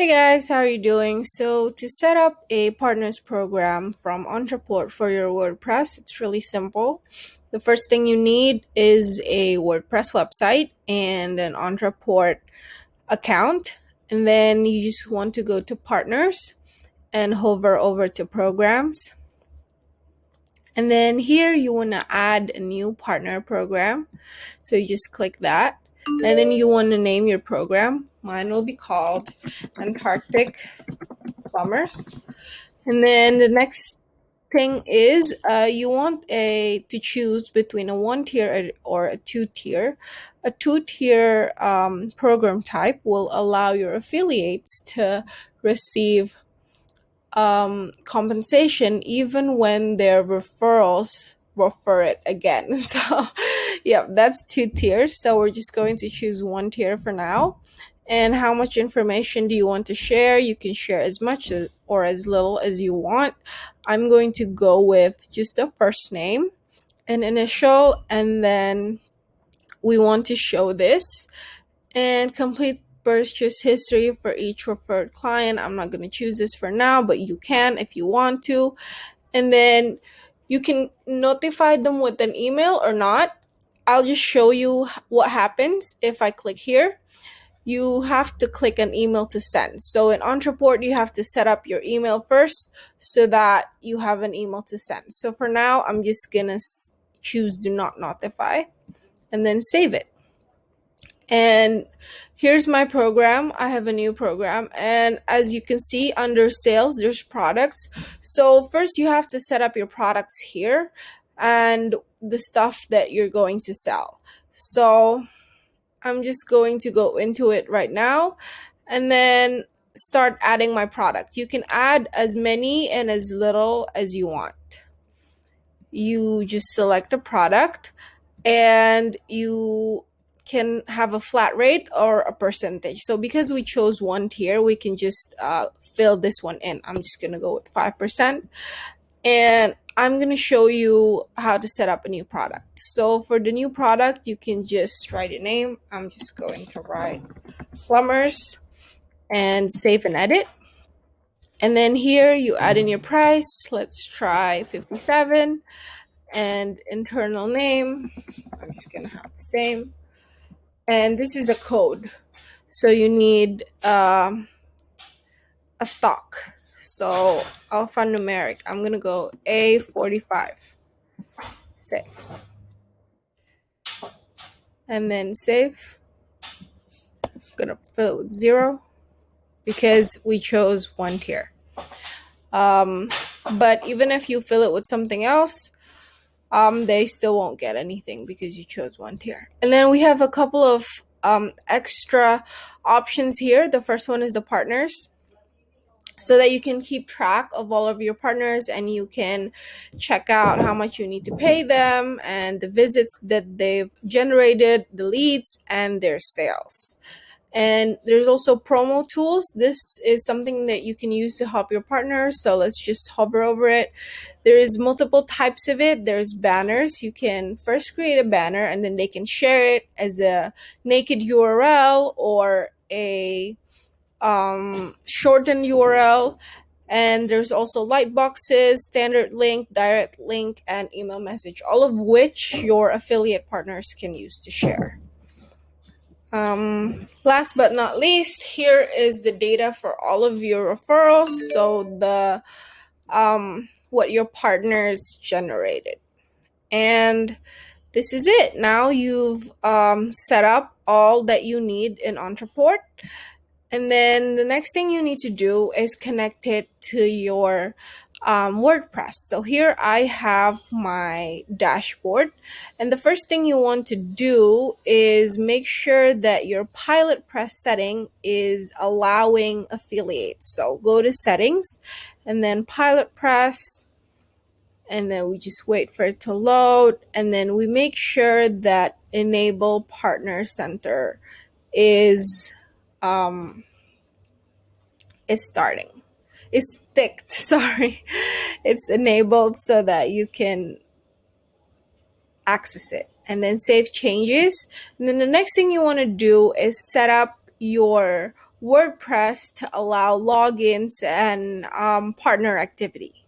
Hey guys, how are you doing? So to set up a partners program from Ontraport for your WordPress, it's really simple. The first thing you need is a WordPress website and an Ontraport account. And then you just want to go to partners and hover over to programs. And then here you want to add a new partner program. So you just click that. And then you want to name your program. Mine will be called Antarctic Plumbers. And then the next thing is you want a to choose between a one tier or a two tier. A two-tier program type will allow your affiliates to receive compensation even when their referrals refer it again. So yeah, that's two tiers. So we're just going to choose one tier for now. And how much information do you want to share? You can share as much as, or as little as you want. I'm going to go with just the first name, an initial, and then we want to show this and complete purchase history for each referred client. I'm not going to choose this for now, but you can if you want to. And then you can notify them with an email or not. I'll just show you what happens if I click here. You have to click an email to send. So in Ontraport, you have to set up your email first so that you have an email to send. So for now, I'm just going to choose do not notify and then save it. And here's my program. I have a new program, and as you can see under sales there's products. So first you have to set up your products here and the stuff that you're going to sell. So I'm just going to go into it right now and then start adding my product. You can add as many and as little as you want. You just select a product and you can have a flat rate or a percentage. So because we chose one tier, we can just fill this one in. I'm just going to go with 5%. And I'm going to show you how to set up a new product. So for the new product, you can just write a name. I'm just going to write plumbers and save and edit. And then here you add in your price. Let's try 57 and internal name. I'm just going to have the same. And this is a code. So you need a stock. So alphanumeric. I'm going to go A45. Save. And then save. I'm going to fill it with 0 because we chose one tier. But even if you fill it with something else, they still won't get anything because you chose one tier. And then we have a couple of extra options here. The first one is the partners, so that you can keep track of all of your partners and you can check out how much you need to pay them and the visits that they've generated, the leads, and their sales. And there's also promo tools. This is something that you can use to help your partners. So let's just hover over it. There is multiple types of it. There's banners. You can first create a banner and then they can share it as a naked URL or a shortened URL. And there's also light boxes, standard link, direct link, and email message, all of which your affiliate partners can use to share. Last but not least, here is the data for all of your referrals. So the what your partners generated. And this is it. Now you've set up all that you need in Ontraport. And then the next thing you need to do is connect it to your WordPress. So here I have my dashboard. And the first thing you want to do is make sure that your pilot press setting is allowing affiliates. So go to settings and then pilot press. And then we just wait for it to load. And then we make sure that enable partner center is starting. It's ticked, sorry. It's enabled so that you can access it. And then save changes. And then the next thing you want to do is set up your WordPress to allow logins and partner activity.